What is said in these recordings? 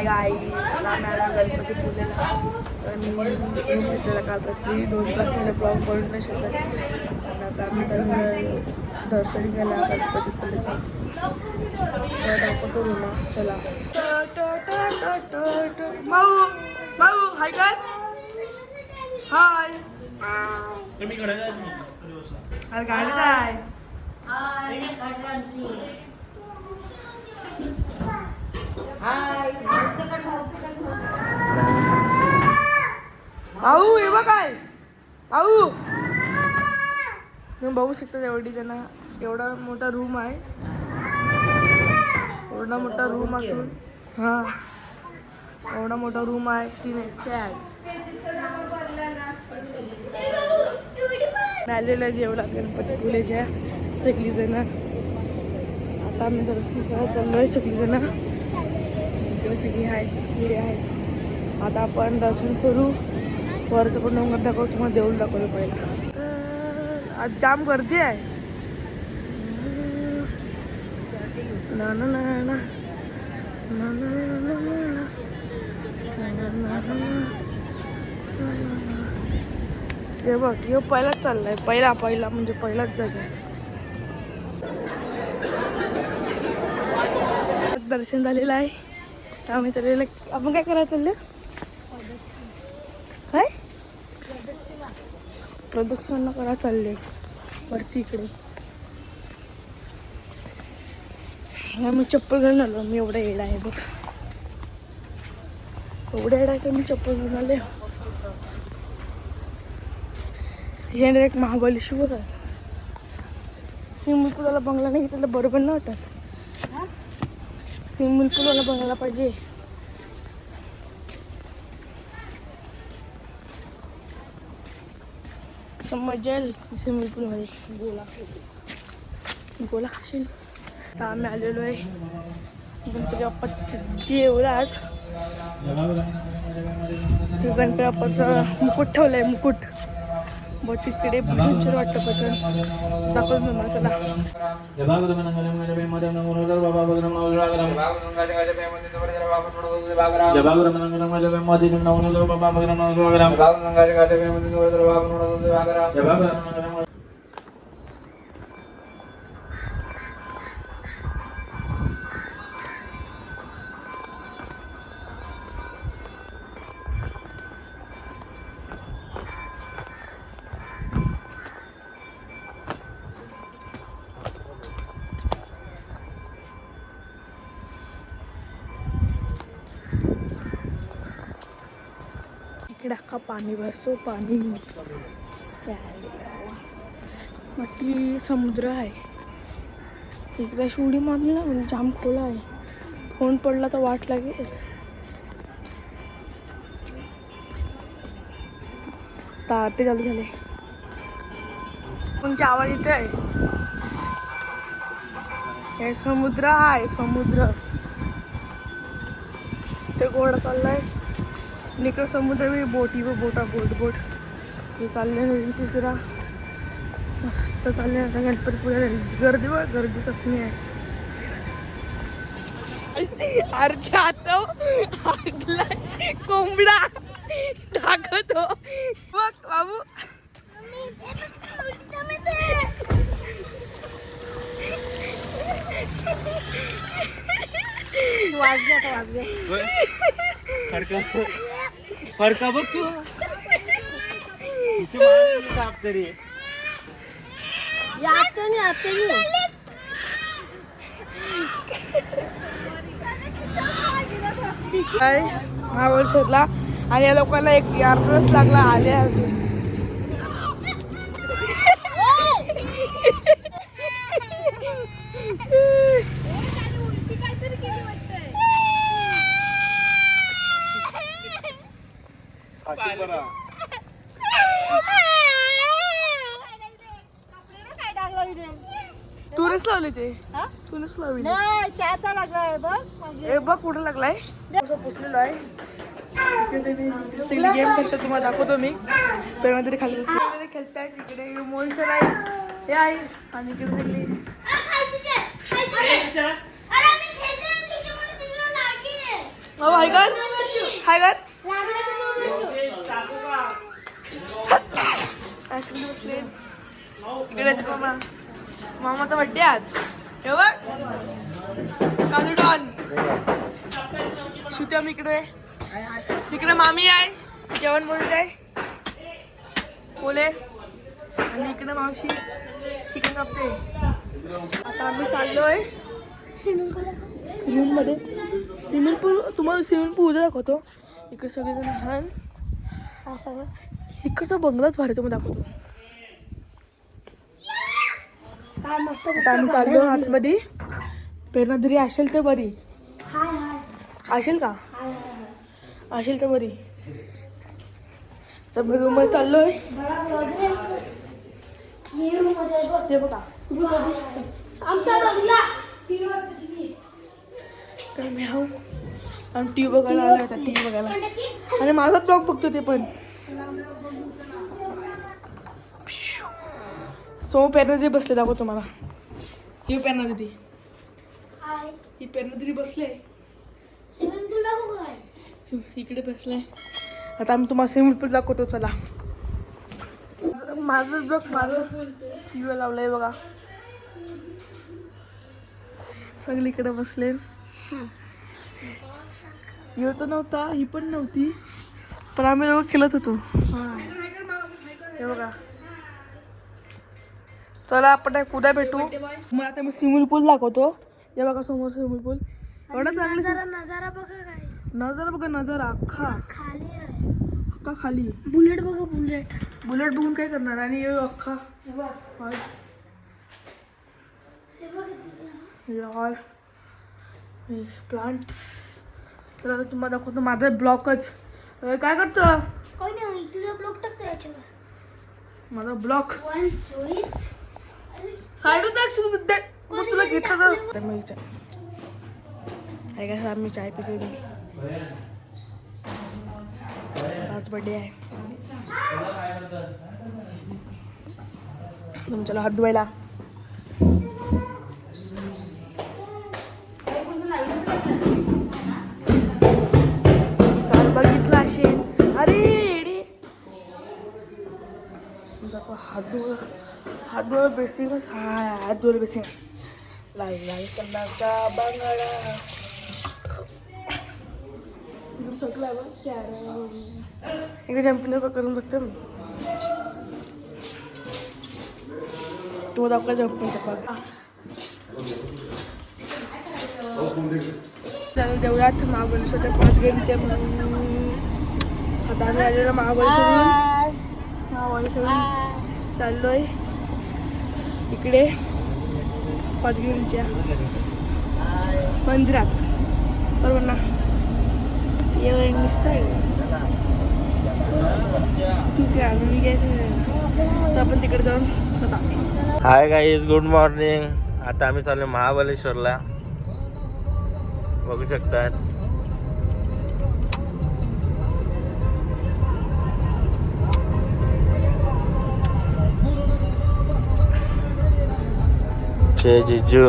हाय गाई आम्हाला गणपती पूजेला तर मी घेतलेला काल रात्री 2 तास थोडे ब्लॉग करून नाही शकत आणि आता आम्ही चालू दर्शन घ्यायला गणपती पूजेचं तर दाखवतो तुला चला माऊ माऊ हाय कर हाय तुम्ही कडे अरे गाडी काय भाऊ हे बघ काय भाऊ तुम्ही बघू शकता एवढी जण एवढा मोठा रूम आहे एवढा मोठा रूम असून हा एवढा मोठा रूम आहे 3 एसचे आहे आलेलं जेवढा गणपती फुलेच्या सगळी जण आता आम्ही दर्शन करायला चाललोय सगळी जण इकडे सगळी आहेत पुढे आहेत आता आपण दर्शन करू वरचं पण डोंगर दाखवू तुम्हाला देऊळ दाखवलं पहिला आज जाम गर्दी आहे ना ना ना ना हे बघ हे पहिलाच चाललाय पहिला म्हणजे पहिलाच जागा दर्शन झालेलं आहे तर आम्ही चाललेलं आपण काय करायला चाललं काय प्रदक्षिणा करा चालले वरती इकडे मी चप्पल घालून आलो मी एवढा येडा आहे बघ एवढा येडा आहे मी चप्पल घालून आले एक महाबळेश्वर आहे स्विमिंग पूलवाला बंगला नाही त्याला बरोबर नव्हता स्विमिंग पूलवाला बंगला पाहिजे मजा येईल स्विमिंग पूलमध्ये गोला खाशील आता आम्ही आलेलो आहे गणपती बाप्पाचं देवळात ते गणपती बाप्पाचं मुकुट ठेवलं आहे मुकुट व तिकडे भजनचर वाटतं भजन दाखवतो तुम्हाला चला इकडे अख्खा पाणी भरतो पाणी मोठी समुद्र आहे इकडे शिवडी मारली ना म्हणजे जाम खोला आहे फोन पडला तर वाट लागेल ते चालू झाले तुमचा आवाज येतो आहे हे समुद्र आहे समुद्र ते घोडा चाललाय इकडे समुद्र मी बोटी व बोट हे चालले तिसरा मस्त चालले आता गणपती पूजा गर्दी व गर्दी कसली आहे अर्जा तो कोंबडा दाखवतो बघ बाबू फरका बघ तू तरी महाबळेश्वरला आणि या लोकांना एक अर्धच लागला आले अजून तूनच लावले ते तूनच लावले चहाचा लागलाय बघ हे बघ कुठं लागलाय असं पुसलेलं आहे सगळी गेम खेळतो तुम्हाला दाखवतो मी पहिला तरी खाली खेळताय तिकडे मोलचं आहे हे आहे आणि इकडे सगळी हो हाय कर हाय कर आईस्क्रीम बसले इकडे मामा मामाचा बड्डे आज हे बघ कालू डॉन श्रुती आम्ही इकडे मामी आहे जेवण बोलत आहे बोले आणि इकडे मावशी चिकन कापते आता आम्ही चाललोय स्विमिंग मध्ये स्विमिंग पूल तुम्हाला स्विमिंग पूल दाखवतो इकडे सगळेजण लहान असं इकडचा बंगलाच भारी तुम्हाला दाखवतो आता आम्ही चाललो आतमध्ये प्रेरणादरी असेल तर बरी असेल का असेल तर बरी तर मी रूमवर चाललोय हे बघा तुम्ही बघू शकता तर मी हाऊ आणि टी व्ही बघायला आला होता टी व्ही बघायला आणि माझाच ब्लॉग बघतो ते पण सो पेरणा दिदी बसले दाखव तुम्हाला ही पेरणा दिदी ही पेरणा दिदी बसले इकडे बसले आता आम्ही तुम्हाला स्विमिंग पूल दाखवतो चला माझं ब्लॉग माझं टी व्ही लावलंय बघा सगळी इकडे बसले येतो नव्हता ही पण नव्हती पण आम्ही लोक खेळत होतो हे बघा चला आपण उद्या भेटू मला आता मी स्विमिंग पूल दाखवतो हे बघा समोर स्विमिंग पूल एवढा चांगला नजारा बघा काय नजारा बघा नजारा अख्खा अख्खा खाली बुलेट बघा बुलेट बुलेट बघून काय करणार आणि हे अख्खा हॉल प्लांट्स तर आता तुम्हाला दाखवतो माझा ब्लॉकच काय करतं काही नाही तुझा ब्लॉक टाकतो याच्यावर माझा ब्लॉक 1 2 साईड तुला घेतलं तर मी काय काय मी चाय पिते आज बर्थडे आहे तुमच्याला हात धुवायला काल बघितलं असेल अरे हात धुवा बेसिंगच हात धुवायला बेसिंग लाल लाल कलरचा बांगडा इकडे सगळं बघ कॅरम इकडे जम्पिंग करून बघतो मी तो दाखवा जम्पिंग बघा देवळात महाबळेश्वरच्या 5 गेमचे आता आम्ही आलेलो महाबळेश्वर चाललोय इकडे 5 गेमच्या मंदिरात बरोबर ना ये दिसतंय तुझे आम्ही घ्यायचं तर आपण तिकडे जाऊन होता हाय गाईज गुड मॉर्निंग आता आम्ही चाललो महाबळेश्वरला बघू शकतात जिजू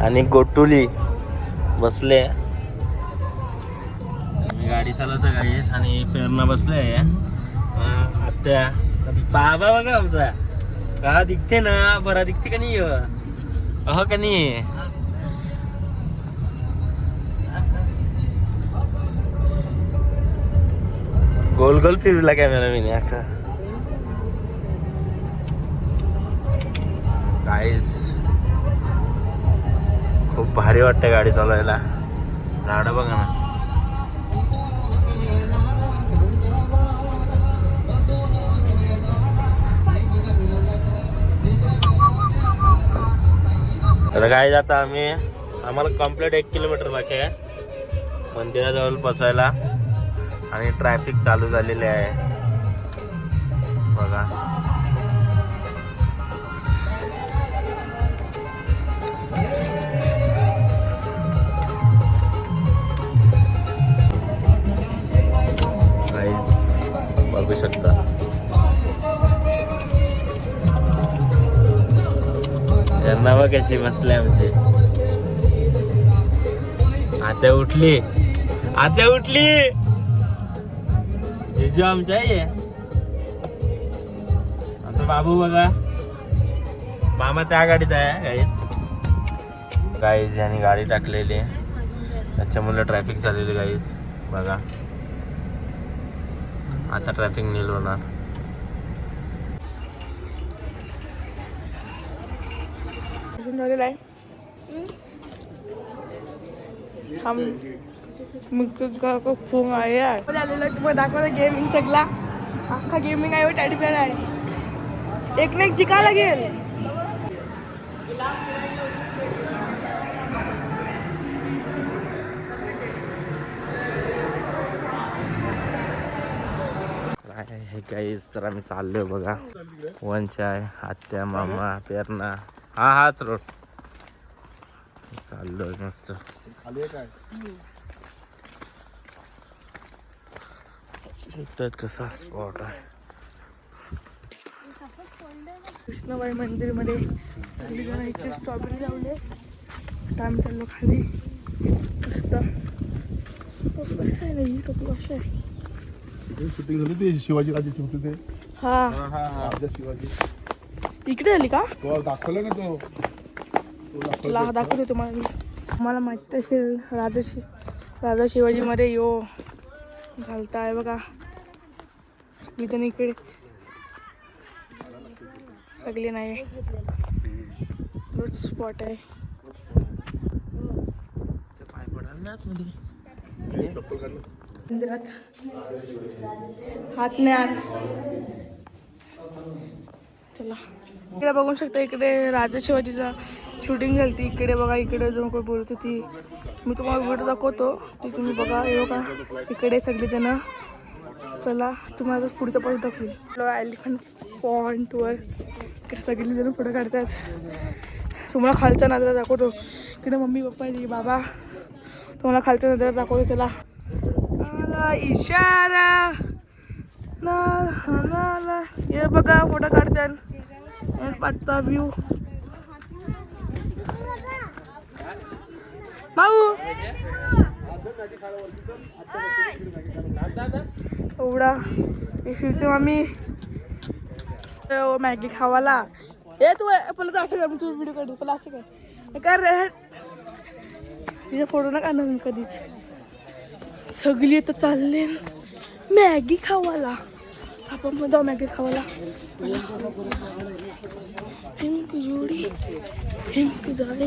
आणि गोटुली बसले गाडी चालवतो गाईस आणि प्रेरणा बसले आत्या बाबा बघा आमचा का दिखते ना बरा दिखते का नाही अहो का नाही गोल गोल फिरला कॅमेरा मी अख्खा गाईस खूप भारी वाटतं गाडी चालवायला झाडं बघा ना तर काय जाता आम्हाला कम्प्लीट 1 किलोमीटर बाकी आहे मंदिराजवळ पोचायला आणि ट्रॅफिक चालू झालेले आहे बघा बघू शकता यांना बघ कशी बसले आमचे आता उठली आता उठली जो आमच्या आहे आमचा बाबू बघा. मामा त्या गाडीत आहे गाईज यांनी गाडी टाकलेली त्याच्यामुळे ट्रॅफिक झालेली गाईज बघा. आता ट्रॅफिक नील होणार. झालेला आहे. फोन आहे आलेलं तुम्हाला दाखवलं गेमिंग सगळा अख्खा गेमिंग आहे. टॅडीपेअर आहे. एक ना एक जिंका लागेल. हे गाईज तर आम्ही चाललोय बघा. वंशाय आत्या मामा पेरणा हाच रोड चाललोय मस्त. शकतात कसा स्पॉट आहे. कृष्णबाई मंदिर मध्ये सगळी जण इकडे स्ट्रॉबेरी लावले. आता आम्ही चाललो खाली. मस्त कसं आहे नाही टोपी कसं आहे. शूटिंग झाली ते शिवाजी राजाची होती ते. हा राजा शिवाजी इकडे झाली का. तो दाखवलं ना तो तुला दाखवतो तुम्हाला. मला माहिती असेल राजा शिवाजी मध्ये यो घालता आहे बघा. सगळी जण इकडे सगळे नाही रोज स्पॉट आहे. मंदिरात हाच नाही आण. चला इकडे बघू शकता. इकडे राजा शिवाजीचा शूटिंग झाली ती. इकडे बघा. इकडे जो कोण बोलत होती मी तुम्हाला व्हिडिओ दाखवतो ती तुम्ही बघा. हे बघा इकडे सगळेजण. चला तुम्हाला पुढचं पाऊस दाखवेल. एलिफंट फॉन्टवर इकडे सगळी जण फोटो काढतात. तुम्हाला खालचा नजारा दाखवतो. इकडे मम्मी पप्पा आहे बाबा. तुम्हाला खालचा नजारा दाखवतो. चला आला इशारा ना हे बघा फोटो काढतात. पाठचा व्ह्यू भाऊ एवढा शिवचे मामी मॅगी खावाला. ए तू पहिलं तर असं कर. तू व्हिडिओ काढू पहिला असं कर रे. तिचा फोटो ना काढणार मी कधीच. सगळी तर चालले मॅगी खावाला. आपण पण जाऊ मॅगी खावाला. हिमक जोडी हिमक झाडे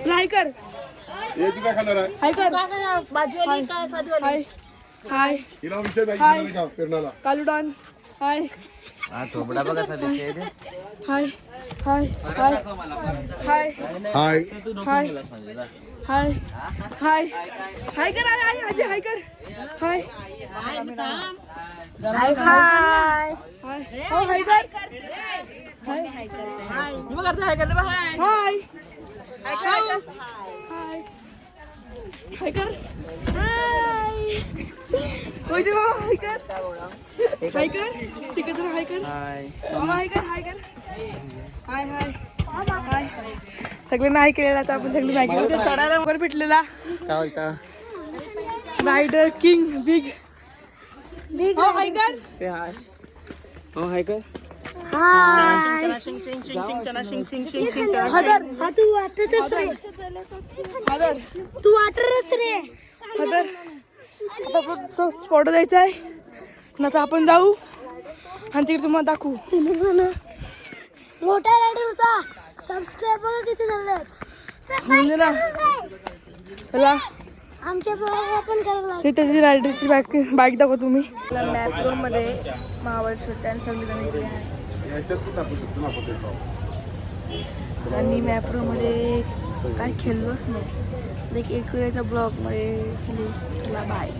हाय कर. हाय कर. हाय हाय कालू डॉन. हाय थोबडा बघा हाय हाय हाय हाय हाय हाय हाय हाय हाय कर. हाय आजी हाय कर. हाय हाय हाय हाय हो हाय कर. हाय हाय मग करते हाय कर. हाय हाय हाय हाय कर. हाय होय ते बाबा हाय कर. हाय कर. ठीक आहे हाय कर. बाबा हाय कर. हाय कर. हाय हाय हाय सगळे नाही केलेला. आता आपण सगळी मॅगी चढायला वगैरे भेटलेला. काय बोलता रायडर किंग बिग बिग हो हाय कर. से हाय हो हाय कर. हदर तू वाटतच रे. हदर तू वाटतच रे. हदर आता आपण स्पॉट जायचा आहे ना. तर आपण जाऊ आणि तिकडे तुम्हाला दाखवू. मोठा रायडर होता. सबस्क्राईब बघा किती झाले म्हणजे ना. चला आमच्या पण करायला. ते त्याची रायडरची बाईक दाखवा तुम्ही. मॅप मध्ये महाबळेश्वरच्या आणि सगळेजण इकडे आहे. आणि मॅप मध्ये काय खेळलोच नाही. एक वेळेच्या ब्लॉगमध्ये खेळू. चला बाय.